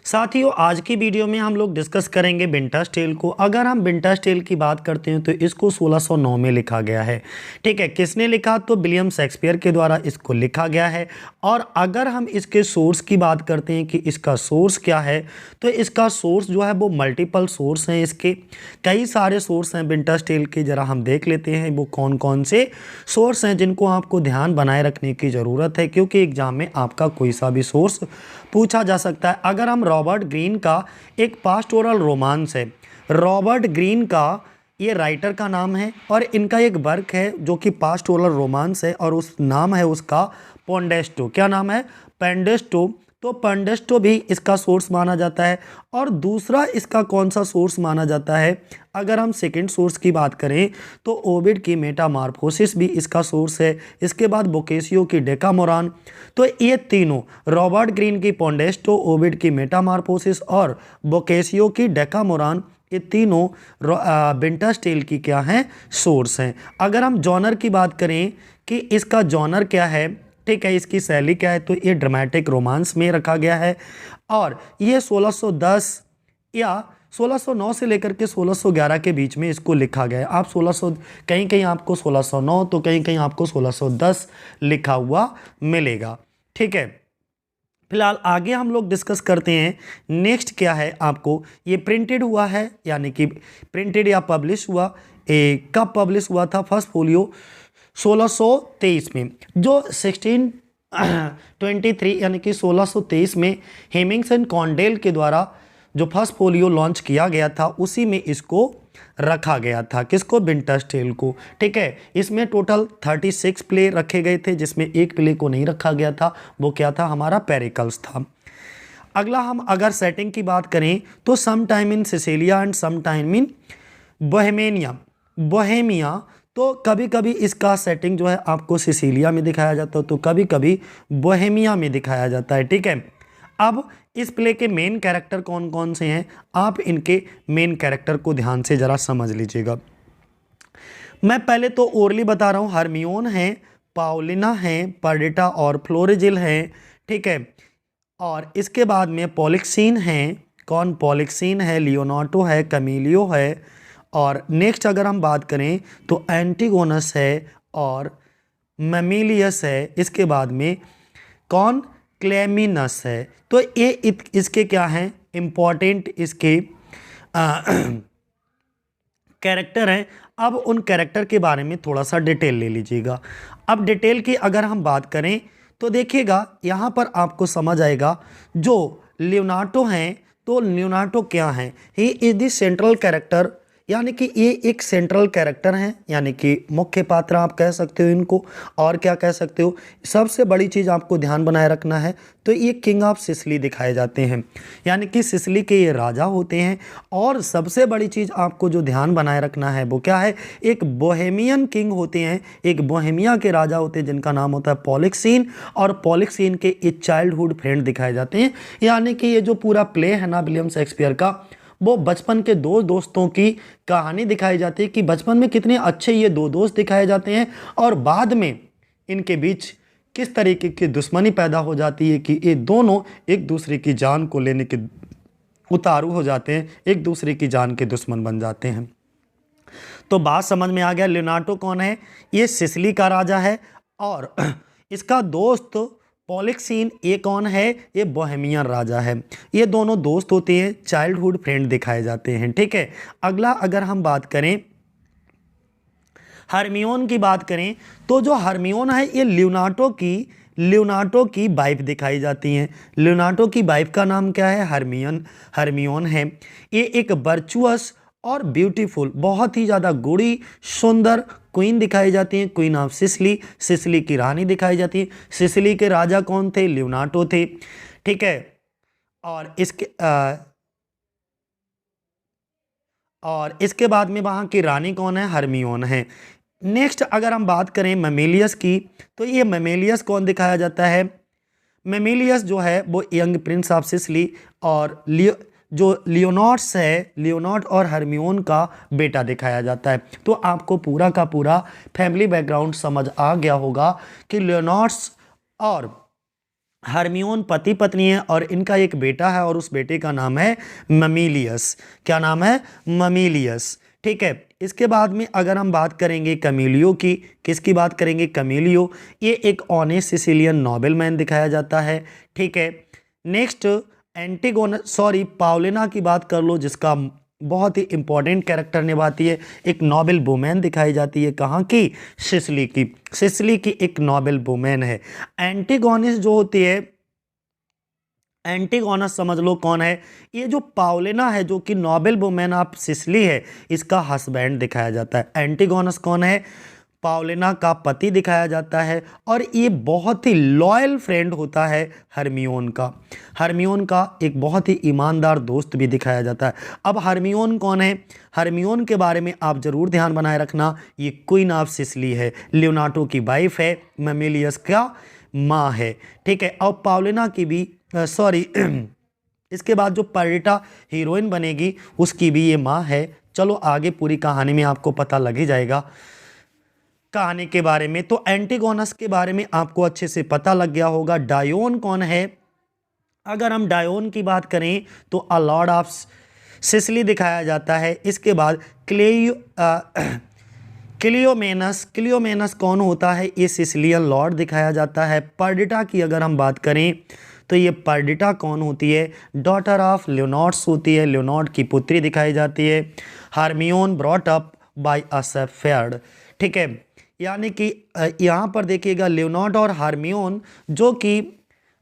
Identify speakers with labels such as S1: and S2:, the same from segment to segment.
S1: साथियों, आज की वीडियो में हम लोग डिस्कस करेंगे विंटर्स टेल को। अगर हम विंटर्स टेल की बात करते हैं तो इसको 1609 में लिखा गया है। ठीक है, किसने लिखा? तो विलियम शेक्सपियर के द्वारा इसको लिखा गया है। और अगर हम इसके सोर्स की बात करते हैं कि इसका सोर्स क्या है, तो इसका सोर्स जो है वो मल्टीपल सोर्स हैं। इसके कई सारे सोर्स हैं विंटर्स टेल के। ज़रा हम देख लेते हैं वो कौन कौन से सोर्स हैं जिनको आपको ध्यान बनाए रखने की ज़रूरत है, क्योंकि एग्जाम में आपका कोई सा भी सोर्स पूछा जा सकता है। अगर हम रॉबर्ट ग्रीन का एक पास्टोरल रोमांस है, रॉबर्ट ग्रीन का ये राइटर का नाम है और इनका एक वर्क है जो कि पास्टोरल रोमांस है और उस नाम है उसका पोंडेस्टो। क्या नाम है? पेंडेस्टो। तो पेंडेस्टो भी इसका सोर्स माना जाता है। और दूसरा इसका कौन सा सोर्स माना जाता है? अगर हम सेकंड सोर्स की बात करें तो ओविड की मेटामार्फोसिस भी इसका सोर्स है। इसके बाद बोकेशियो की डेकामोरान। तो ये तीनों, रॉबर्ट ग्रीन की पोंडेस्टो, ओविड की मेटामार्फोसिस और बोकेशियो की डेकामोरान, ये तीनों विंटर्स टेल की क्या हैं? सोर्स हैं। अगर हम जॉनर की बात करें कि इसका जॉनर क्या है, ठीक है, इसकी शैली क्या है, तो ये ड्रामेटिक रोमांस में रखा गया है। और ये 1610 या 1609 से लेकर के 1611 के बीच में इसको लिखा गया है। आप 1600 कहीं कहीं आपको 1609 तो कहीं कहीं आपको 1610 लिखा हुआ मिलेगा। ठीक है, फिलहाल आगे हम लोग डिस्कस करते हैं। नेक्स्ट क्या है आपको, ये प्रिंटेड हुआ है, यानी कि प्रिंटेड या पब्लिश हुआ। कब पब्लिश हुआ था? फर्स्ट फोलियो 1623 में। जो 1623 यानी कि 1623 में हेमिंग्स एंड कॉन्डेल के द्वारा जो फर्स्ट फोलियो लॉन्च किया गया था, उसी में इसको रखा गया था। किसको? विंटर्स टेल को। ठीक है, इसमें टोटल 36 प्ले रखे गए थे, जिसमें एक प्ले को नहीं रखा गया था। वो क्या था? हमारा पेरिकल्स था। अगला हम अगर सेटिंग की बात करें तो some time in Sicilia and some time in Bohemia. तो कभी कभी इसका सेटिंग जो है आपको सिसिलिया में दिखाया जाता है, तो कभी कभी बोहेमिया में दिखाया जाता है। ठीक है, अब इस प्ले के मेन कैरेक्टर कौन कौन से हैं, आप इनके मेन कैरेक्टर को ध्यान से ज़रा समझ लीजिएगा। मैं पहले तो ओरली बता रहा हूँ। हरमियोन है, पाउलिना है, पर्डिटा और फ्लोरिजिल है। ठीक है, और इसके बाद में पॉलिक्सीन है। कौन? पॉलिक्सीन है, लियोनार्डो है, कैमिलियो है। और नेक्स्ट अगर हम बात करें तो एंटीगोनस है और मेमिलियस है। इसके बाद में कौन? क्लेमिनस है। तो ये इसके क्या हैं? इम्पॉर्टेंट इसके कैरेक्टर हैं। अब उन कैरेक्टर के बारे में थोड़ा सा डिटेल ले लीजिएगा। अब डिटेल की अगर हम बात करें तो देखिएगा यहाँ पर आपको समझ आएगा। जो लियोनार्डो हैं, तो लियोनार्डो क्या हैं? He is the central character, यानी कि ये एक सेंट्रल कैरेक्टर हैं, यानी कि मुख्य पात्र आप कह सकते हो इनको। और क्या कह सकते हो? सबसे बड़ी चीज़ आपको ध्यान बनाए रखना है, तो ये किंग ऑफ सिसिली दिखाए जाते हैं, यानी कि सिसिली के ये राजा होते हैं। और सबसे बड़ी चीज़ आपको जो ध्यान बनाए रखना है वो क्या है? एक बोहेमियन किंग होते हैं, एक बोहेमिया के राजा होते हैं जिनका नाम होता है पॉलिक्सीन। और पॉलिक्सीन के ये चाइल्डहुड फ्रेंड दिखाए जाते हैं, यानी कि ये जो पूरा प्ले है ना विलियम शेक्सपियर का, वो बचपन के दो दोस्तों की कहानी दिखाई जाती है कि बचपन में कितने अच्छे ये दो दोस्त दिखाए जाते हैं और बाद में इनके बीच किस तरीके की दुश्मनी पैदा हो जाती है कि ये दोनों एक दूसरे की जान को लेने के उतारू हो जाते हैं, एक दूसरे की जान के दुश्मन बन जाते हैं। तो बात समझ में आ गया। लियोनार्डो कौन है? ये सिसिली का राजा है। और इसका दोस्त पॉलिक्सीन, ये कौन है? ये बोहेमियन राजा है। ये दोनों दोस्त होते हैं, चाइल्डहुड फ्रेंड दिखाए जाते हैं। ठीक है, अगला अगर हम बात करें हरमियोन की बात करें, तो जो हरमियोन है ये लियोनार्डो की वाइफ दिखाई जाती हैं। लियोनार्डो की वाइफ का नाम क्या है? हरमियोन है। ये एक वर्चुअस और ब्यूटीफुल, बहुत ही ज़्यादा गुड़ी सुंदर क्वीन दिखाई जाती हैं, क्वीन ऑफ सिसिली। सिसिली की रानी दिखाई जाती है। सिसिली के राजा कौन थे? लियोनार्डो थे। ठीक है, और इसके बाद में वहाँ की रानी कौन है? हरमियोन है। नेक्स्ट अगर हम बात करें मेमिलियस की, तो ये मेमिलियस कौन दिखाया जाता है? मेमिलियस जो है वो यंग प्रिंस ऑफ सिसिली और जो लियोनार्ड्स है, लियोनार्ड और हरमियोन का बेटा दिखाया जाता है। तो आपको पूरा का पूरा फैमिली बैकग्राउंड समझ आ गया होगा कि लियोनार्ड्स और हरमियोन पति पत्नी है और इनका एक बेटा है और उस बेटे का नाम है ममीलियस। क्या नाम है? ममीलियस। ठीक है। इसके बाद में अगर हम बात करेंगे कमीलियो की, किसकी बात करेंगे? कमीलियो। ये एक ऑनेस्ट सिसिलियन नोबेलमैन दिखाया जाता है। ठीक है। नेक्स्ट पाउलिना की बात कर लो, जिसका बहुत ही इंपॉर्टेंट कैरेक्टर निभाती है। एक नोबेल वुमेन दिखाई जाती है। कहाँ की? सिसिली की। सिसिली की एक नोबेल वुमेन है। एंटीगोनिस जो होती है, एंटीगोनस समझ लो कौन है? ये जो पाउलिना है, जो कि नोबेल वुमेन ऑफ सिसिली है, इसका हस्बैंड दिखाया जाता है। एंटीगोनस कौन है? पाउलिना का पति दिखाया जाता है और ये बहुत ही लॉयल फ्रेंड होता है हरमियोन का। हरमियोन का एक बहुत ही ईमानदार दोस्त भी दिखाया जाता है। अब हरमियोन कौन है? हरमियोन के बारे में आप जरूर ध्यान बनाए रखना, ये क्वीन ऑफ सिसिली है, लियोनार्डो की वाइफ है, ममेलियस का माँ है। ठीक है। और पाउलिना की भी इसके बाद जो पर्डिटा हीरोइन बनेगी उसकी भी ये माँ है। चलो आगे पूरी कहानी में आपको पता लग ही जाएगा कहानी के बारे में। तो एंटीगोनस के बारे में आपको अच्छे से पता लग गया होगा। डायोन कौन है? अगर हम डायोन की बात करें तो अ लॉर्ड ऑफ सिसिली दिखाया जाता है। इसके बाद क्लियोमेनस कौन होता है? ये सिसिलियन लॉर्ड दिखाया जाता है। पर्डिटा की अगर हम बात करें तो ये पर्डिटा कौन होती है? डॉटर ऑफ लियोनार्ड्स होती है, लियोनार्ड की पुत्री दिखाई जाती है। Hermione brought up by a shepherd. ठीक है। यानी कि यहाँ पर देखिएगा लियोनार्ड और हार्मियोन जो कि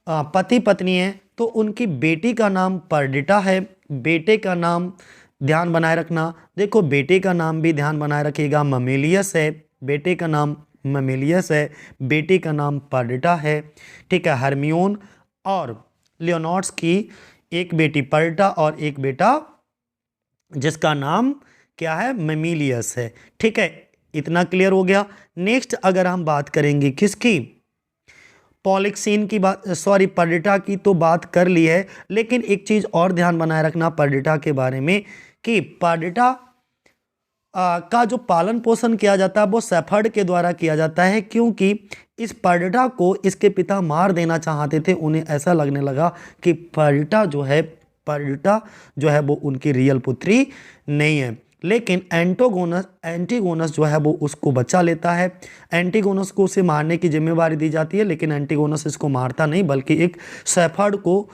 S1: पति पत्नी है, तो उनकी बेटी का नाम पर्डिटा है। बेटे का नाम ध्यान बनाए रखना, देखो बेटे का नाम भी ध्यान बनाए रखिएगा, ममेलियस है। बेटे का नाम ममेलियस है, बेटी का नाम पर्डिटा है। ठीक है। हरमियोन और लियोनार्ड्स की एक बेटी पर्डिटा और एक बेटा जिसका नाम क्या है? ममेलियस है। ठीक है। इतना क्लियर हो गया। नेक्स्ट अगर हम बात करेंगे किसकी? पॉलिक्सीन की बात, पर्डिटा की तो बात कर ली है, लेकिन एक चीज़ और ध्यान बनाए रखना पर्डिटा के बारे में कि पर्डिटा का जो पालन पोषण किया जाता है वो शेफर्ड के द्वारा किया जाता है, क्योंकि इस पर्डिटा को इसके पिता मार देना चाहते थे। उन्हें ऐसा लगने लगा कि पर्डिटा जो है वो उनकी रियल पुत्री नहीं है। लेकिन एंटीगोनस जो है वो उसको बचा लेता है। एंटीगोनस को उसे मारने की जिम्मेवारी दी जाती है, लेकिन एंटीगोनस इसको मारता नहीं बल्कि एक शेफर्ड को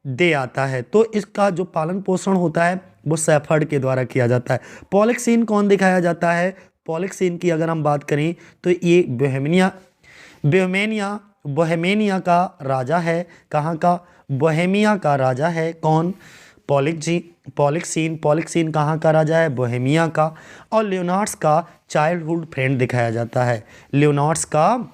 S1: दे आता है। तो इसका जो पालन पोषण होता है वो शेफर्ड के द्वारा किया जाता है। पॉलिक्सीन कौन दिखाया जाता है? पॉलिक्सीन की अगर हम बात करें तो ये बोहेमिया का राजा है। कहाँ का? बोहेमिया का राजा है। कौन? पॉलिक्सीन कहाँ का राजा है? बोहेमिया का। और लियोनार्ड्स का चाइल्डहुड फ्रेंड दिखाया जाता है, लियोनार्ड्स का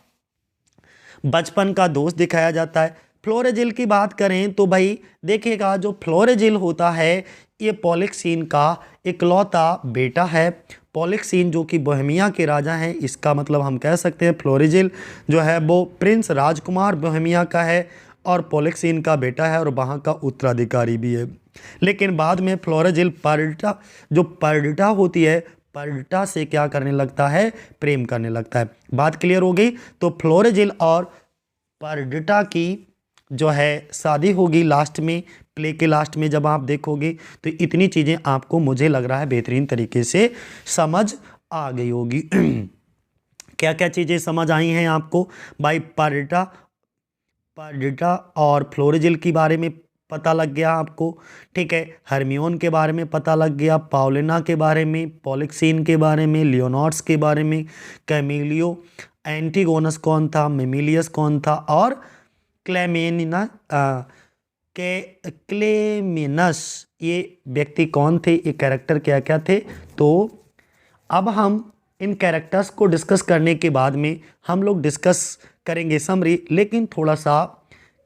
S1: बचपन का दोस्त दिखाया जाता है। फ्लोरेजिल की बात करें तो भाई देखिएगा, जो फ्लोरेजिल होता है ये पॉलिक्सीन का इकलौता बेटा है। पॉलिक्सीन जो कि बोहेमिया के राजा हैं, इसका मतलब हम कह सकते हैं फ्लोरेजिल जो है वो प्रिंस राजकुमार बोहेमिया का है और पॉलिक्सीन का बेटा है और वहाँ का उत्तराधिकारी भी है। लेकिन बाद में फ्लोरेजिल पर्डिटा होती है, पर्डिटा से क्या करने लगता है? प्रेम करने लगता है। बात क्लियर हो गई। तो फ्लोरेजिल और पर्डिटा की जो है शादी होगी लास्ट में, प्ले के लास्ट में जब आप देखोगे तो इतनी चीज़ें आपको मुझे लग रहा है बेहतरीन तरीके से समझ आ गई होगी। क्या क्या चीज़ें समझ आई हैं आपको भाई? पर्डिटा और फ्लोरेजिल के बारे में पता लग गया आपको। ठीक है। हरमियोन के बारे में पता लग गया, पाउलिना के बारे में, पॉलिक्सीन के बारे में, लियोनार्ड्स के बारे में, कैमिलियो, एंटीगोनस कौन था, मेमिलियस कौन था और क्लेमिनस ये व्यक्ति कौन थे, ये कैरेक्टर क्या क्या थे। तो अब हम इन कैरेक्टर्स को डिस्कस करने के बाद में हम लोग डिस्कस करेंगे समरी, लेकिन थोड़ा सा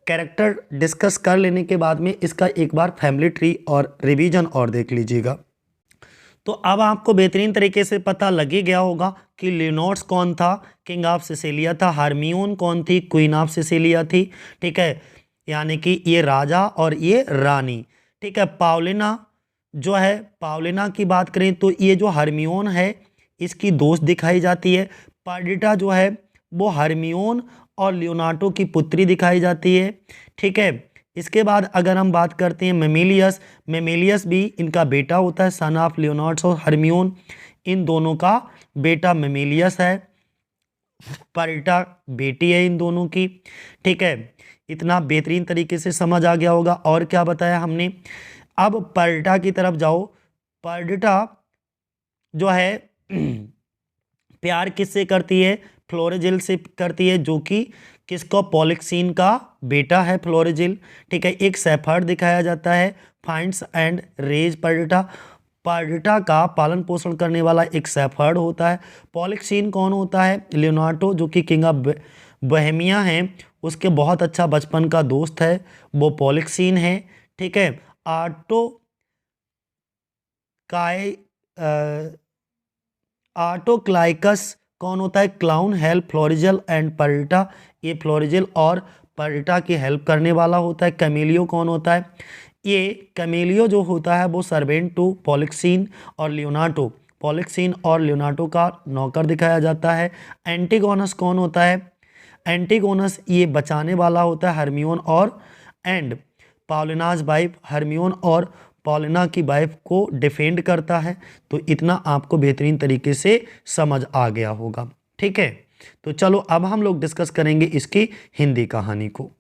S1: कैरेक्टर डिस्कस कर लेने के बाद में इसका एक बार फैमिली ट्री और रिवीजन और देख लीजिएगा। तो अब आपको बेहतरीन तरीके से पता लग ही गया होगा कि लियोनार्ड्स कौन था, किंग ऑफ सिसिलिया था। हार्मियोन कौन थी? क्वीन ऑफ सिसिलिया थी। ठीक है। यानी कि ये राजा और ये रानी। ठीक है। पाउलिना की बात करें तो ये जो हरमियोन है इसकी दोस्त दिखाई जाती है। पर्डिटा जो है वो हरमियोन और लियोनार्डो की पुत्री दिखाई जाती है। ठीक है, इसके बाद अगर हम बात करते हैं मेमेलियस, मेमेलियस भी इनका बेटा होता है, सन ऑफ लियोनार्ड और हरमियोन, इन दोनों का बेटा मेमेलियस है। पर्टा बेटी है इन दोनों की। ठीक है, इतना बेहतरीन तरीके से समझ आ गया होगा। और क्या बताया हमने, अब पर्टा की तरफ जाओ। पर्टा जो है प्यार किससे करती है, फ्लोरेजिल से करती है, जो कि किसको, पॉलिक्सीन का बेटा है फ्लोरेजिल। ठीक है, एक सेफर्ड दिखाया जाता है, फाइंड्स एंड रेज पर्टा। पर्टा का पालन पोषण करने वाला एक सेफर्ड होता है। पॉलिक्सीन कौन होता है, लियोनार्डो जो कि किंग ऑफ बोहेमिया है, उसके बहुत अच्छा बचपन का दोस्त है, वो पॉलिक्सीन है। ठीक है, आर्टो काय आर्टोक्लाइकस कौन होता है, क्लाउन, हेल्प फ्लोरिजल एंड पर्टा, ये फ्लोरिजल और पर्टा की हेल्प करने वाला होता है। कैमेलियो कौन होता है, ये कैमेलियो जो होता है वो सर्वेंट टू पॉलिक्सीन और लियोनार्डो, पॉलिक्सीन और लियोनार्डो का नौकर दिखाया जाता है। एंटीगोनस कौन होता है, एंटीगोनस ये बचाने वाला होता है हरमियोन और एंड पॉलिनाज वाइफ, हरमियोन और पॉलिना की वाइफ को डिफेंड करता है। तो इतना आपको बेहतरीन तरीके से समझ आ गया होगा। ठीक है, तो चलो अब हम लोग डिस्कस करेंगे इसकी हिंदी कहानी को।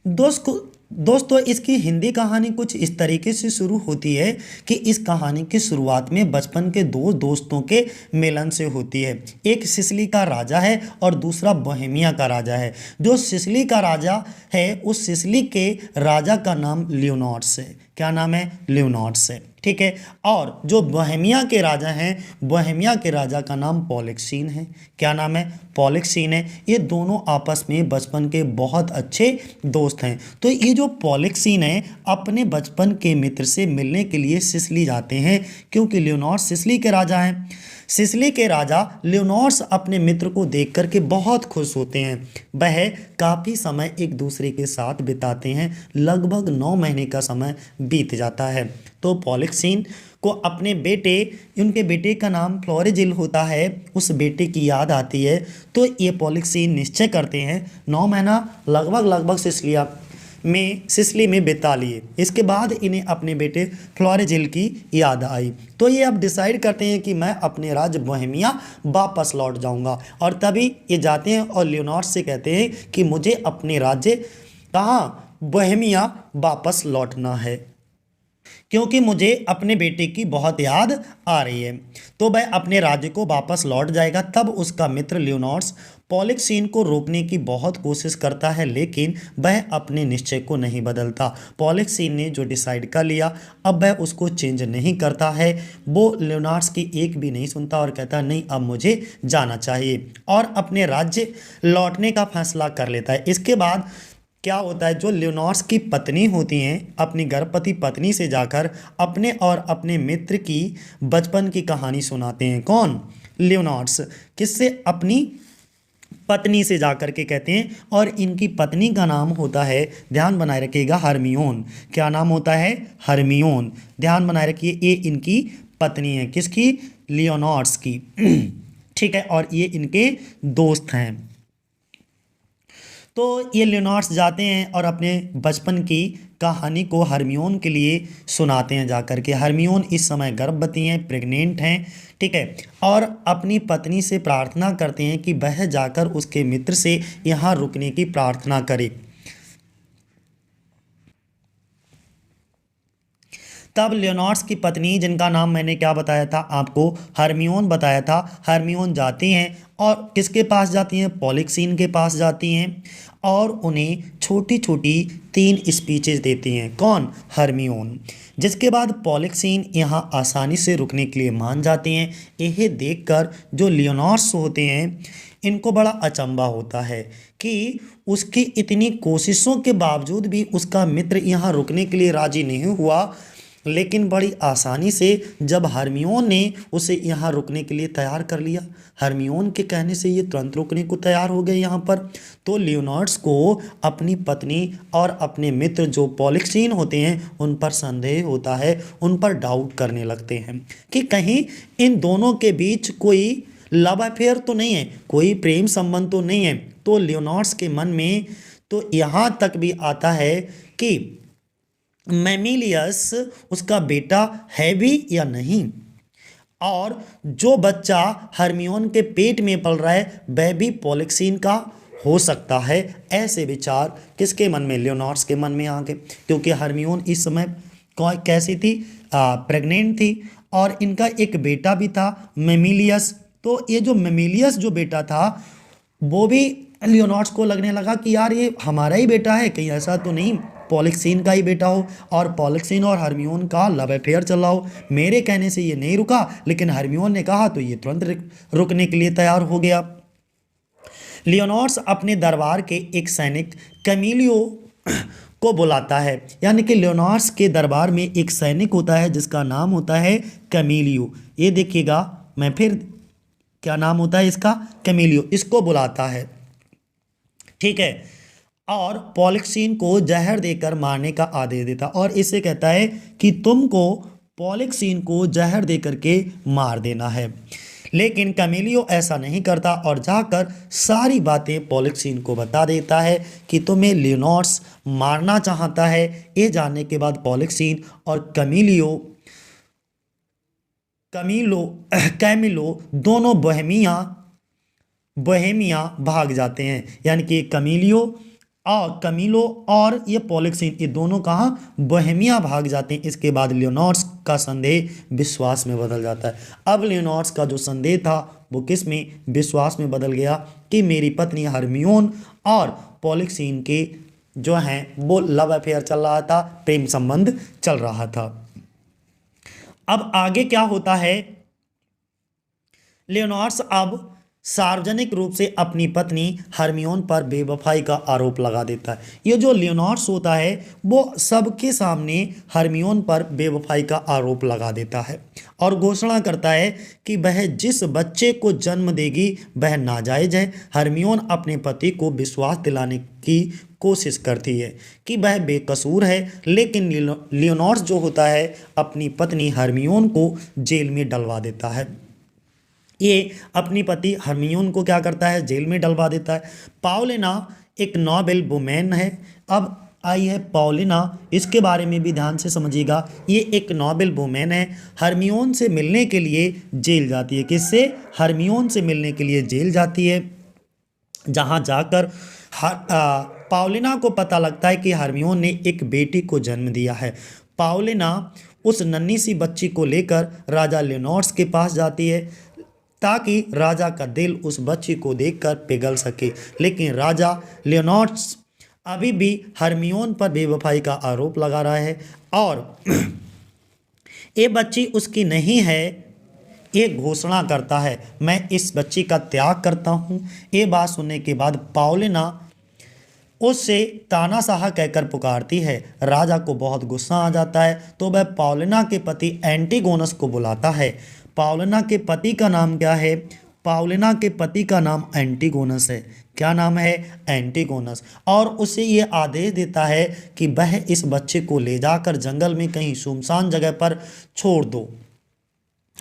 S1: दोस्तों इसकी हिंदी कहानी कुछ इस तरीके से शुरू होती है कि इस कहानी की शुरुआत में बचपन के दो दोस्तों के मिलन से होती है। एक सिसिली का राजा है और दूसरा बोहेमिया का राजा है। जो सिसिली का राजा है, उस सिसिली के राजा का नाम लियोनार्डस है। क्या नाम है, लियोनार्डस है। ठीक है, और जो बोहेमिया के राजा हैं, बोहेमिया के राजा का नाम पॉलिक्सीन है। क्या नाम है, पॉलिक्सीन है। ये दोनों आपस में बचपन के बहुत अच्छे दोस्त हैं। तो ये जो पॉलिक्सीन है अपने बचपन के मित्र से मिलने के लिए सिसिली जाते हैं, क्योंकि लियोनार्डस सिसिली के राजा हैं। सिसिली के राजा लियोनार्डस अपने मित्र को देख कर के बहुत खुश होते हैं। वह काफ़ी समय एक दूसरे के साथ बिताते हैं, लगभग 9 महीने का समय बीत जाता है। तो पॉलिक्सीन को अपने बेटे, उनके बेटे का नाम फ्लोरिजिल होता है, उस बेटे की याद आती है। तो ये पॉलिक्सीन निश्चय करते हैं 9 महीना लगभग सिसिली में बिता लिए। इसके बाद इन्हें अपने बेटे फ्लोरिजिल की याद आई। तो ये अब डिसाइड करते हैं कि मैं अपने राज्य बोहेमिया वापस लौट जाऊंगा। और तभी ये जाते हैं और लियोनार्डस से कहते हैं कि मुझे अपने राज्य कहाँ, बोहेमिया वापस लौटना है, क्योंकि मुझे अपने बेटे की बहुत याद आ रही है। तो वह अपने राज्य को वापस लौट जाएगा। तब उसका मित्र लियोनार्डस पॉलिक्सीन को रोकने की बहुत कोशिश करता है, लेकिन वह अपने निश्चय को नहीं बदलता। पॉलिक्सीन ने जो डिसाइड कर लिया, अब वह उसको चेंज नहीं करता है। वो लियोनार्डस की एक भी नहीं सुनता और कहता नहीं, अब मुझे जाना चाहिए, और अपने राज्य लौटने का फैसला कर लेता है। इसके बाद क्या होता है, जो लियोनार्डस की पत्नी होती हैं, अपनी गर्भवती पत्नी से जाकर अपने और अपने मित्र की बचपन की कहानी सुनाते हैं। कौन, लियोनार्डस, किससे, अपनी पत्नी से जाकर के कहते हैं। और इनकी पत्नी का नाम होता है, ध्यान बनाए रखिएगा, हरमियोन। क्या नाम होता है, हरमियोन, ध्यान बनाए रखिए। ये इनकी पत्नी है, किसकी, लियोनार्डस की। ठीक है, और ये इनके दोस्त हैं। तो ये लियोनार्डस जाते हैं और अपने बचपन की कहानी को हरमियोन के लिए सुनाते हैं जाकर के। हरमियोन इस समय गर्भवती हैं, प्रेग्नेंट हैं। ठीक है, और अपनी पत्नी से प्रार्थना करते हैं कि वह जाकर उसके मित्र से यहाँ रुकने की प्रार्थना करे। तब लियोनार्डस की पत्नी, जिनका नाम मैंने क्या बताया था आपको, हरमियोन बताया था, हरमियोन जाती हैं और किसके पास जाती हैं, पॉलिक्सीन के पास जाती हैं, और उन्हें छोटी छोटी 3 स्पीचेस देती हैं। कौन, हरमियोन। जिसके बाद पॉलिक्सीन यहाँ आसानी से रुकने के लिए मान जाती हैं। यह देखकर जो लियोनार्डस होते हैं, इनको बड़ा अचंभा होता है कि उसकी इतनी कोशिशों के बावजूद भी उसका मित्र यहाँ रुकने के लिए राजी नहीं हुआ। लेकिन बड़ी आसानी से जब हरमियोन ने उसे यहाँ रुकने के लिए तैयार कर लिया, हरमियोन के कहने से ये तुरंत रुकने को तैयार हो गए यहाँ पर। तो लियोनार्डस को अपनी पत्नी और अपने मित्र जो पॉलिक्सीन होते हैं उन पर संदेह होता है, उन पर डाउट करने लगते हैं कि कहीं इन दोनों के बीच कोई लव अफेयर तो नहीं है, कोई प्रेम संबंध तो नहीं है। तो लियोनार्ड्स के मन में तो यहाँ तक भी आता है कि मेमिलियस उसका बेटा है भी या नहीं, और जो बच्चा हरमियोन के पेट में पल रहा है वह भी पॉलिक्सीन का हो सकता है। ऐसे विचार किसके मन में, लियोनार्ड्स के मन में आ गए, क्योंकि हरमियोन इस समय कैसी थी, प्रेग्नेंट थी, और इनका एक बेटा भी था मेमिलियस। तो ये जो मेमिलियस जो बेटा था वो भी लियोनार्ड्स को लगने लगा कि यार ये हमारा ही बेटा है, कहीं ऐसा तो नहीं पॉलिक्सीन का ही बेटा हो, और पॉलिक्सीन और हरमियोन का लव अफेयर चल रहा हो। मेरे कहने से ये नहीं रुका, लेकिन हरमियोन ने कहा तो ये तुरंत रुकने के लिए तैयार हो गया। लियोनार्ड्स अपने दरबार के एक सैनिक कैमिलियो को बुलाता है, यानी कि लियोनार्ड्स के दरबार में एक सैनिक होता है जिसका नाम होता है कैमिलियो। ये देखिएगा, मैं फिर क्या नाम होता है इसका, कैमिलियो, इसको बुलाता है, ठीक है, और पॉलिक्सीन को जहर देकर मारने का आदेश देता, और इसे कहता है कि तुमको पॉलिक्सीन को जहर देकर के मार देना है। लेकिन कैमिलियो ऐसा नहीं करता और जाकर सारी बातें पॉलिक्सीन को बता देता है कि तुम्हें लियोनार्ड्स मारना चाहता है। ये जानने के बाद पॉलिक्सीन और कैमिलो दोनों बोहेमिया भाग जाते हैं, यानी कि कैमिलो और ये पॉलिक्सीन, ये दोनों कहाँ, बोहेमिया भाग जाते हैं। इसके बाद लियोनार्ड्स का संदेह विश्वास में बदल जाता है। अब लियोनार्ड्स का जो संदेह था वो किस में, विश्वास में बदल गया कि मेरी पत्नी हरमियोन और पॉलिक्सीन के जो हैं वो लव अफेयर चल रहा था, प्रेम संबंध चल रहा था। अब आगे क्या होता है, लियोनार्ड्स अब सार्वजनिक रूप से अपनी पत्नी हरमियोन पर बेवफाई का आरोप लगा देता है। ये जो लियोनार्ड्स होता है वो सबके सामने हरमियोन पर बेवफाई का आरोप लगा देता है और घोषणा करता है कि वह जिस बच्चे को जन्म देगी वह नाजायज है। हरमियोन अपने पति को विश्वास दिलाने की कोशिश करती है कि वह बेकसूर है, लेकिन लियोनार्ड्स जो होता है अपनी पत्नी हरमियोन को जेल में डलवा देता है। ये अपनी पति हरमियोन को क्या करता है, जेल में डलवा देता है। पाउलिना एक नोबेल वुमेन है। अब आई है पाउलिना, इसके बारे में भी ध्यान से समझिएगा। ये एक नोबेल वुमेन है, हरमियोन से मिलने के लिए जेल जाती है। किससे, हरमियोन से मिलने के लिए जेल जाती है, जहाँ जाकर पाउलिना को पता लगता है कि हरमियोन ने एक बेटी को जन्म दिया है। पाउलिना उस नन्ही सी बच्ची को लेकर राजा लियोनार्ड्स के पास जाती है ताकि राजा का दिल उस बच्ची को देखकर पिघल सके, लेकिन राजा लियोनार्ड्स अभी भी हरमियोन पर बेवफाई का आरोप लगा रहा है और ये बच्ची उसकी नहीं है। ये घोषणा करता है मैं इस बच्ची का त्याग करता हूँ। ये बात सुनने के बाद पाउलिना उससे तानाशाह कहकर पुकारती है। राजा को बहुत गुस्सा आ जाता है तो वह पाउलिना के पति एंटीगोनस को बुलाता है। पाउलिना के पति का नाम क्या है, पाउलिना के पति का नाम एंटीगोनस है। क्या नाम है, एंटीगोनस। और उसे ये आदेश देता है कि वह इस बच्चे को ले जाकर जंगल में कहीं सुनसान जगह पर छोड़ दो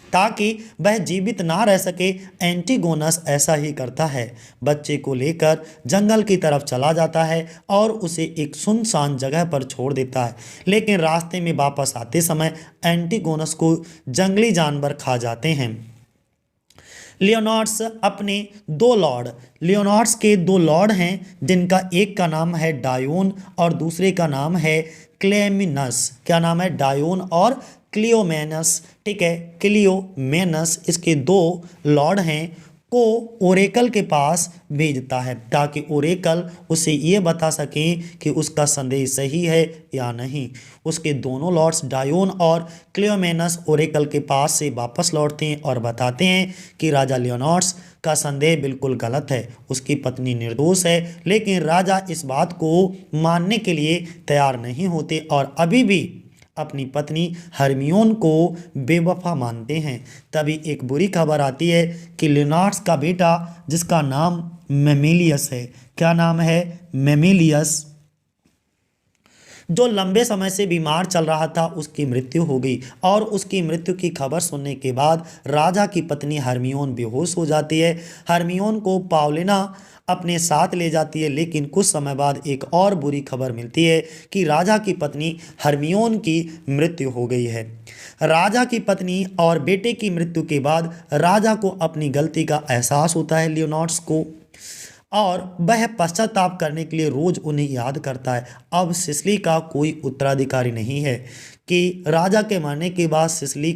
S1: ताकि वह जीवित ना रह सके। एंटीगोनस ऐसा ही करता है, बच्चे को लेकर जंगल की तरफ चला जाता है और उसे एक सुनसान जगह पर छोड़ देता है। लेकिन रास्ते में वापस आते समय एंटीगोनस को जंगली जानवर खा जाते हैं। लियोनार्ड्स के दो लॉर्ड हैं जिनका एक का नाम है डायोन और दूसरे का नाम है क्लेमिनस। क्या नाम है, डायोन और क्लियोमेनस, ठीक है, क्लियोमेनस। इसके दो लॉर्ड हैं को ओरेकल के पास भेजता है ताकि ओरेकल उसे ये बता सकें कि उसका संदेश सही है या नहीं। उसके दोनों लॉर्ड्स डायोन और क्लियोमेनस ओरेकल के पास से वापस लौटते हैं और बताते हैं कि राजा लियोनार्ड्स का संदेह बिल्कुल गलत है, उसकी पत्नी निर्दोष है। लेकिन राजा इस बात को मानने के लिए तैयार नहीं होते और अभी भी अपनी पत्नी हरमियोन को बेवफा मानते हैं। तभी एक बुरी खबर आती है कि लियोनार्ड्स का बेटा जिसका नाम मेमिलियस है, क्या नाम है, मेमिलियस, जो लंबे समय से बीमार चल रहा था उसकी मृत्यु हो गई और उसकी मृत्यु की खबर सुनने के बाद राजा की पत्नी हरमियोन बेहोश हो जाती है। हरमियोन को पावलिना अपने साथ ले जाती है, लेकिन कुछ समय बाद एक और बुरी खबर मिलती है कि राजा की पत्नी हरमियोन की मृत्यु हो गई है। राजा की पत्नी और बेटे की मृत्यु के बाद राजा को अपनी गलती का एहसास होता है लियोनार्ड्स को, और वह पश्चाताप करने के लिए रोज उन्हें याद करता है। अब सिसिली का कोई उत्तराधिकारी नहीं है कि राजा के मरने के बाद सिसिली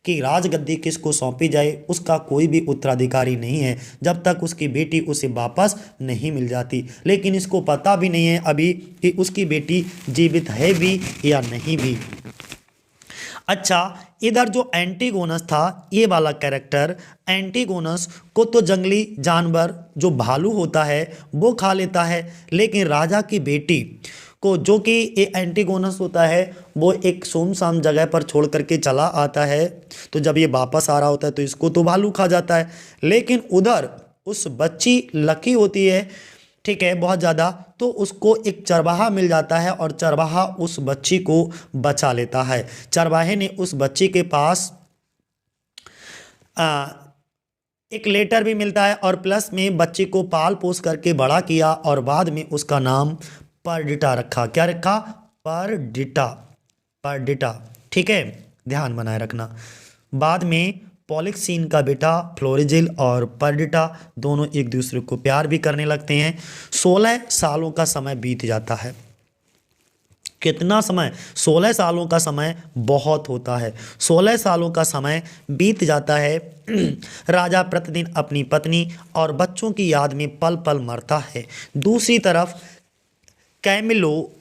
S1: की राजगद्दी किसको सौंपी जाए, उसका कोई भी उत्तराधिकारी नहीं है जब तक उसकी बेटी उसे वापस नहीं मिल जाती। लेकिन इसको पता भी नहीं है अभी कि उसकी बेटी जीवित है भी या नहीं भी। अच्छा, इधर जो एंटीगोनस था, ये वाला कैरेक्टर, एंटीगोनस को तो जंगली जानवर जो भालू होता है वो खा लेता है, लेकिन राजा की बेटी को, जो कि ये एंटीगोनस होता है, वो एक सुनसान जगह पर छोड़ करके चला आता है। तो जब ये वापस आ रहा होता है तो इसको तो भालू खा जाता है, लेकिन उधर उस बच्ची लकी होती है, ठीक है, बहुत ज़्यादा, तो उसको एक चरवाहा मिल जाता है और चरवाहा उस बच्ची को बचा लेता है। चरवाहे ने उस बच्ची के पास एक लेटर भी मिलता है और प्लस में बच्ची को पाल पोस करके बड़ा किया और बाद में उसका नाम परडिटा रखा। क्या रखा? परडिटा, परडिटा, ठीक है, ध्यान बनाए रखना। बाद में पॉलिक्सीन का बेटा फ्लोरिजिल और परडिटा दोनों एक दूसरे को प्यार भी करने लगते हैं। 16 सालों का समय बीत जाता है। कितना समय? 16 सालों का समय बहुत होता है। 16 सालों का समय बीत जाता है। राजा प्रतिदिन अपनी पत्नी और बच्चों की याद में पल पल मरता है। दूसरी तरफ कैमिलो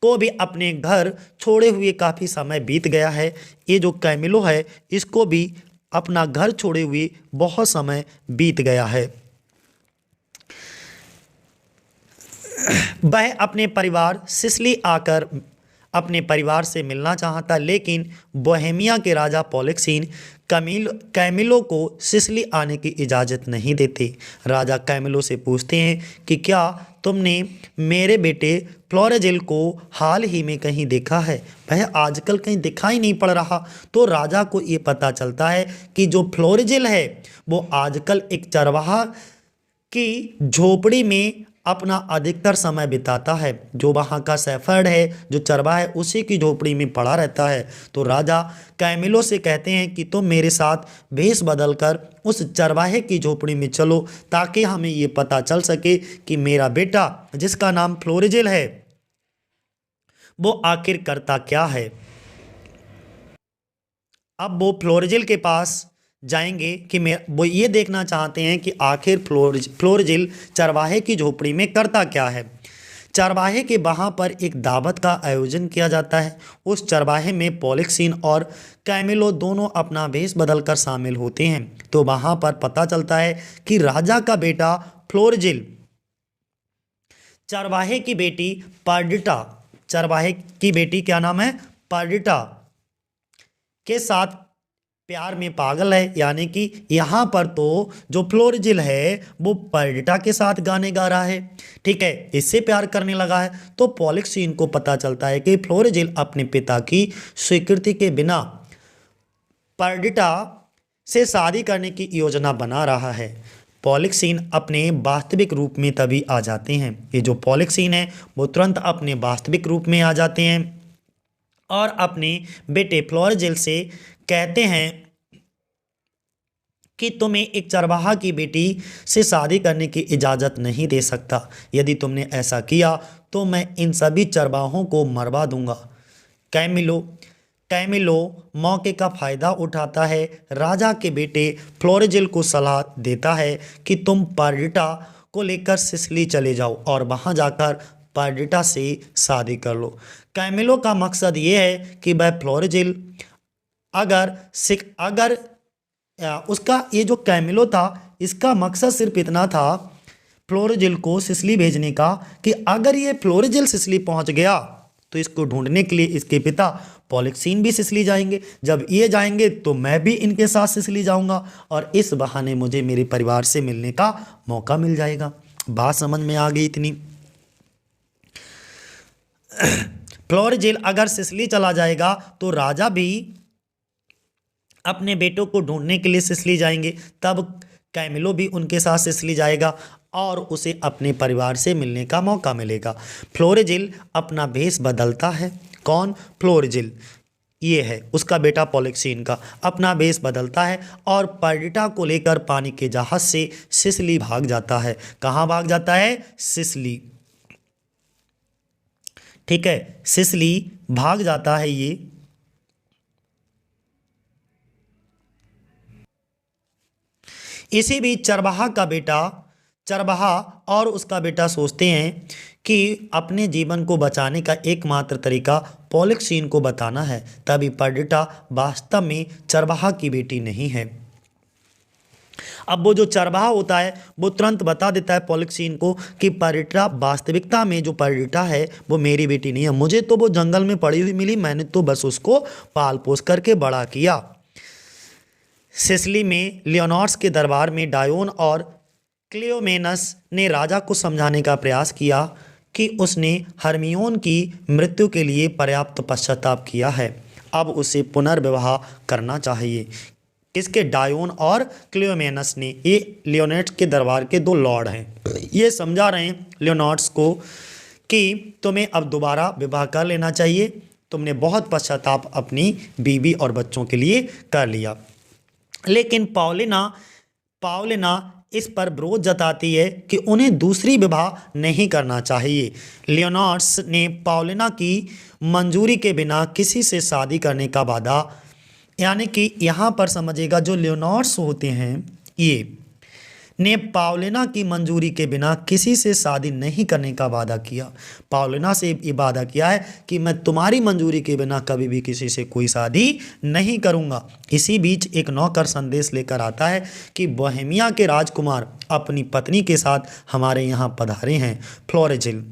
S1: को भी अपने घर छोड़े हुए काफ़ी समय बीत गया है। ये जो कैमिलो है इसको भी अपना घर छोड़े हुए बहुत समय बीत गया है। वह अपने परिवार सिसिली आकर अपने परिवार से मिलना चाहता, लेकिन बोहेमिया के राजा पॉलिक्सीन कैमिलो को सिसिली आने की इजाज़त नहीं देते। राजा कैमिलो से पूछते हैं कि क्या तुमने मेरे बेटे फ्लोरिजिल को हाल ही में कहीं देखा है? वह आजकल कहीं दिखाई नहीं पड़ रहा। तो राजा को ये पता चलता है कि जो फ्लोरिजिल है वो आजकल एक चरवाहा की झोपड़ी में अपना अधिकतर समय बिताता है। जो वहाँ का शेफर्ड है, जो चरवाहा है, उसी की झोपड़ी में पड़ा रहता है। तो राजा कैमिलो से कहते हैं कि तुम मेरे साथ भेष बदलकर उस चरवाहे की झोपड़ी में चलो, ताकि हमें ये पता चल सके कि मेरा बेटा जिसका नाम फ्लोरिजिल है वो आखिर करता क्या है। अब वो फ्लोरिजिल के पास जाएंगे कि वो ये देखना चाहते हैं कि आखिर फ्लोरिजिल चरवाहे की झोपड़ी में करता क्या है। चरवाहे के वहाँ पर एक दावत का आयोजन किया जाता है। उस चरवाहे में पॉलिक्सीन और कैमिलो दोनों अपना भेष बदलकर शामिल होते हैं। तो वहाँ पर पता चलता है कि राजा का बेटा फ्लोरिजिल चरवाहे की बेटी परडिटा, चरवाहे की बेटी क्या नाम है? परडिटा के साथ प्यार में पागल है। यानी कि यहाँ पर तो जो फ्लोरिजिल है वो परडिटा के साथ गाने गा रहा है, ठीक है, इससे प्यार करने लगा है। तो पॉलिक्सीन को पता चलता है कि फ्लोरिजिल अपने पिता की स्वीकृति के बिना परडिटा से शादी करने की योजना बना रहा है। पॉलिक्सीन अपने वास्तविक रूप में तभी आ जाते हैं। ये जो पॉलिक्सीन है वो तुरंत अपने वास्तविक रूप में आ जाते हैं और अपने बेटे फ्लोरिजिल से कहते हैं कि तुम्हें एक चरवाहा की बेटी से शादी करने की इजाज़त नहीं दे सकता। यदि तुमने ऐसा किया तो मैं इन सभी चरवाहों को मरवा दूंगा। कैमिलो मौके का फ़ायदा उठाता है। राजा के बेटे फ्लोरिजिल को सलाह देता है कि तुम परडिटा को लेकर सिसिली चले जाओ और वहाँ जाकर परडिटा से शादी कर लो। कैमिलो का मकसद ये है कि वह फ्लोरिजिल अगर उसका ये जो कैमिलो था इसका मकसद सिर्फ इतना था फ्लोरिजिल को सिसिली भेजने का कि अगर ये फ्लोरिजिल सिसिली पहुंच गया तो इसको ढूंढने के लिए इसके पिता पॉलिक्सीन भी सिसिली जाएंगे। जब ये जाएंगे तो मैं भी इनके साथ सिसिली जाऊंगा और इस बहाने मुझे मेरे परिवार से मिलने का मौका मिल जाएगा। बात समझ में आ गई इतनी? फ्लोरिजिल अगर सिसिली चला जाएगा तो राजा भी अपने बेटों को ढूंढने के लिए सिसिली जाएंगे, तब कैमिलो भी उनके साथ सिसिली जाएगा और उसे अपने परिवार से मिलने का मौका मिलेगा। फ्लोरिजिल अपना भेष बदलता है। कौन? फ्लोरिजिल, ये है उसका बेटा पॉलिक्सीन का, अपना भेष बदलता है और पर्डिटा को लेकर पानी के जहाज से सिसिली भाग जाता है। कहाँ भाग जाता है? सिसिली। ठीक है, सिसिली भाग जाता है ये। इसी बीच चरवाहा और उसका बेटा सोचते हैं कि अपने जीवन को बचाने का एकमात्र तरीका पॉलिक्सीन को बताना है। तभी पर्डिटा वास्तव में चरवाहा की बेटी नहीं है। अब वो जो चरवाहा होता है वो तुरंत बता देता है पॉलिक्सीन को कि पर्डिटा, वास्तविकता में जो पर्डिटा है वो मेरी बेटी नहीं है, मुझे तो वो जंगल में पड़ी हुई मिली, मैंने तो बस उसको पाल पोस करके बड़ा किया। सिसिली में लियोनॉर्स के दरबार में डायोन और क्लियोमेनस ने राजा को समझाने का प्रयास किया कि उसने हरमियोन की मृत्यु के लिए पर्याप्त पश्चाताप किया है, अब उसे पुनर्विवाह करना चाहिए। किसके? डायोन और क्लियोमेनस ने। ये लियोनेट्स के दरबार के दो लॉर्ड हैं। ये समझा रहे हैं लियोनॉर्स को कि तुम्हें अब दोबारा विवाह कर लेना चाहिए, तुमने बहुत पश्चाताप अपनी बीवी और बच्चों के लिए कर लिया। लेकिन पाउलिना इस पर विरोध जताती है कि उन्हें दूसरी विवाह नहीं करना चाहिए। लियोनॉर्स ने पाउलिना की मंजूरी के बिना किसी से शादी करने का वादा, यानी कि यहाँ पर समझिएगा जो लियोनॉर्स होते हैं ये ने पाउलिना की मंजूरी के बिना किसी से शादी नहीं करने का वादा किया। पाउलिना से ये वादा किया है कि मैं तुम्हारी मंजूरी के बिना कभी भी किसी से कोई शादी नहीं करूंगा। इसी बीच एक नौकर संदेश लेकर आता है कि बोहेमिया के राजकुमार अपनी पत्नी के साथ हमारे यहाँ पधारे हैं, फ्लोरिजिल।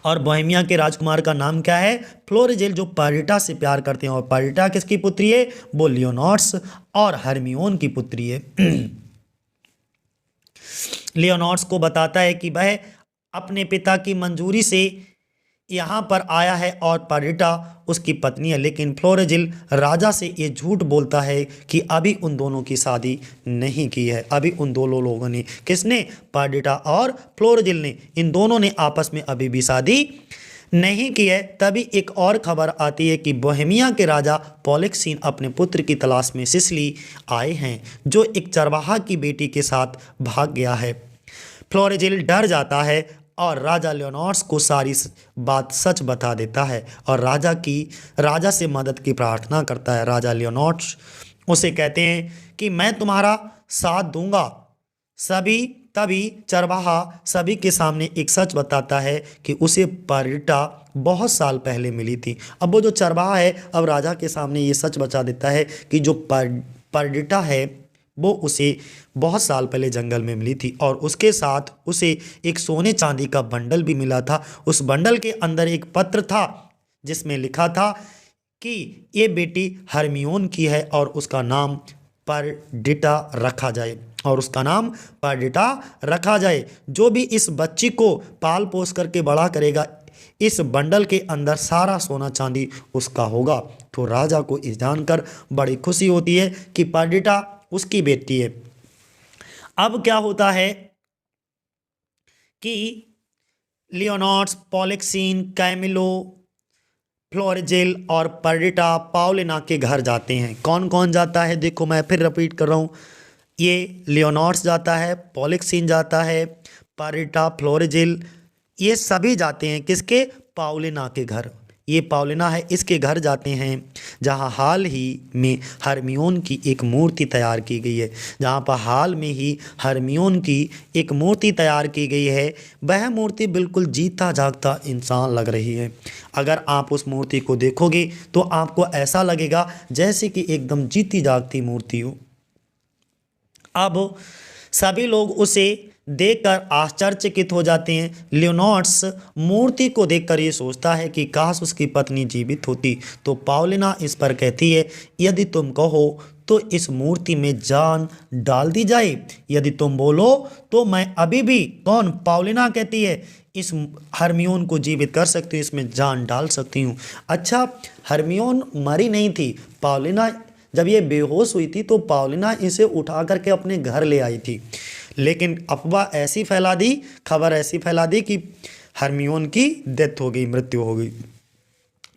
S1: और बोहेमिया के राजकुमार का नाम क्या है? फ्लोरिजिल, जो पर्डिटा से प्यार करते हैं। और पर्डिटा किसकी पुत्री है? वो लियोनॉर्स और हरमियोन की पुत्री है। लियोनॉर्स को बताता है कि वह अपने पिता की मंजूरी से यहाँ पर आया है और पर्डिटा उसकी पत्नी है, लेकिन फ्लोरिजिल राजा से ये झूठ बोलता है कि अभी उन दोनों की शादी नहीं की है। अभी उन दोनों लोगों ने, किसने? पर्डिटा और फ्लोरिजिल ने, इन दोनों ने आपस में अभी भी शादी नहीं की है। तभी एक और खबर आती है कि बोहेमिया के राजा पॉलिक्सीन अपने पुत्र की तलाश में सिसिली आए हैं, जो एक चरवाहा की बेटी के साथ भाग गया है। फ्लोरिजिल डर जाता है और राजा लियोनॉर्स को सारी बात सच बता देता है और राजा से मदद की प्रार्थना करता है। राजा लियोनॉर्स उसे कहते हैं कि मैं तुम्हारा साथ दूंगा। तभी चरवाहा सभी के सामने एक सच बताता है कि उसे पर्डिटा बहुत साल पहले मिली थी। अब वो जो चरवाहा है अब राजा के सामने ये सच बता देता है कि जो पर्डिटा है वो उसे बहुत साल पहले जंगल में मिली थी और उसके साथ उसे एक सोने चांदी का बंडल भी मिला था। उस बंडल के अंदर एक पत्र था जिसमें लिखा था कि ये बेटी हरमियोन की है और उसका नाम पर्डिटा रखा जाए। जो भी इस बच्ची को पाल पोस करके बड़ा करेगा, इस बंडल के अंदर सारा सोना चांदी उसका होगा। तो राजा को इस जानकर बड़ी खुशी होती है कि पर्डिटा उसकी बेटी है। अब क्या होता है कि लियोनॉर्स, पॉलिक्सीन, कैमिलो, फ्लोरिजिल और पर्डिटा पाउलिना के घर जाते हैं। कौन कौन जाता है? देखो मैं फिर रिपीट कर रहा हूँ। ये लियोनॉर्स जाता है, पॉलिक्सीन जाता है, पर्डिटा, फ्लोरिजिल, ये सभी जाते हैं किसके? पाउलिना के घर। ये पाउलिना है, इसके घर जाते हैं जहाँ हाल ही में हरमियोन की एक मूर्ति तैयार की गई है। वह मूर्ति बिल्कुल जीता जागता इंसान लग रही है। अगर आप उस मूर्ति को देखोगे तो आपको ऐसा लगेगा जैसे कि एकदम जीती जागती मूर्ति हो। अब सभी लोग उसे देखकर आश्चर्यचकित हो जाते हैं। लियोनॉर्स मूर्ति को देखकर ये सोचता है कि काश उसकी पत्नी जीवित होती। तो पाउलिना इस पर कहती है, यदि तुम कहो तो इस मूर्ति में जान डाल दी जाए, यदि तुम बोलो तो मैं अभी भी। कौन? पाउलिना कहती है, इस हरमियोन को जीवित कर सकती हूँ, इसमें जान डाल सकती हूँ। अच्छा, हरमियोन मरी नहीं थी। पाउलिना जब ये बेहोश हुई थी तो पाउलिना इसे उठा करके अपने घर ले आई थी, लेकिन अफवाह ऐसी फैला दी, खबर ऐसी फैला दी कि हरमियोन की डेथ हो गई, मृत्यु हो गई।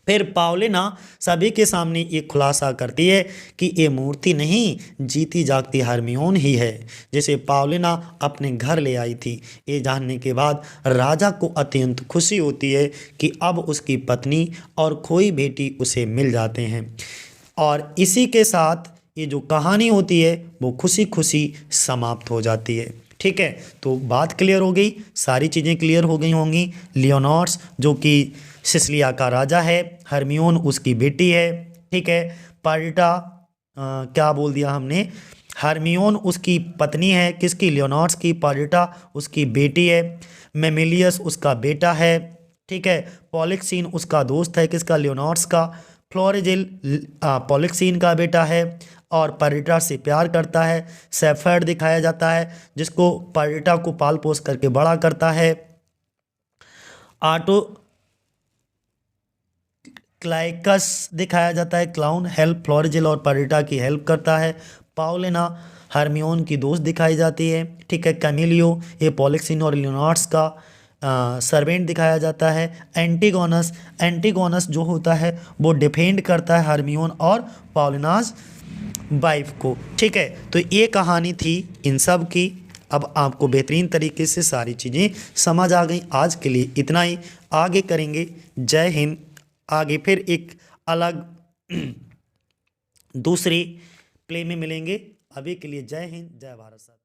S1: फिर पाउलिना सभी के सामने ये खुलासा करती है कि ये मूर्ति नहीं, जीती जागती हरमियोन ही है, जिसे पाउलिना अपने घर ले आई थी। ये जानने के बाद राजा को अत्यंत खुशी होती है कि अब उसकी पत्नी और खोई बेटी उसे मिल जाते हैं। और इसी के साथ ये जो कहानी होती है वो खुशी खुशी समाप्त हो जाती है। ठीक है, तो बात क्लियर हो गई, सारी चीज़ें क्लियर हो गई होंगी। लियोनॉर्स जो कि सिसिलिया का राजा है, हरमियोन उसकी बेटी है। ठीक है, पर्डिटा क्या बोल दिया हमने, हरमियोन उसकी पत्नी है, किसकी, लियोनॉर्स की। पर्डिटा उसकी बेटी है। मेमिलियस उसका बेटा है। ठीक है, पॉलिक्सीन उसका दोस्त है, किसका, लियोनॉर्स का। फ्लोरिजिल पॉलिक्सीन का बेटा है और पर्डिटा से प्यार करता है। सेफर्ड दिखाया जाता है जिसको पर्डिटा को पाल पोस करके बड़ा करता है। आटो क्लाइकस दिखाया जाता है, क्लाउन, हेल्प फ्लोरिजिल और पर्डिटा की हेल्प करता है। पाउलिना हरमियोन की दोस्त दिखाई जाती है। ठीक है, कैमिलियो ये पॉलिक्सीन और लियोनॉर्स का सर्वेंट दिखाया जाता है। एंटीगोनस जो होता है वो डिफेंड करता है हरमियोन और पाउलिनाज वाइफ को। ठीक है, तो ये कहानी थी इन सब की। अब आपको बेहतरीन तरीके से सारी चीज़ें समझ आ गई। आज के लिए इतना ही, आगे करेंगे। जय हिंद। आगे फिर एक अलग दूसरी प्ले में मिलेंगे। अभी के लिए जय हिंद, जय भारत।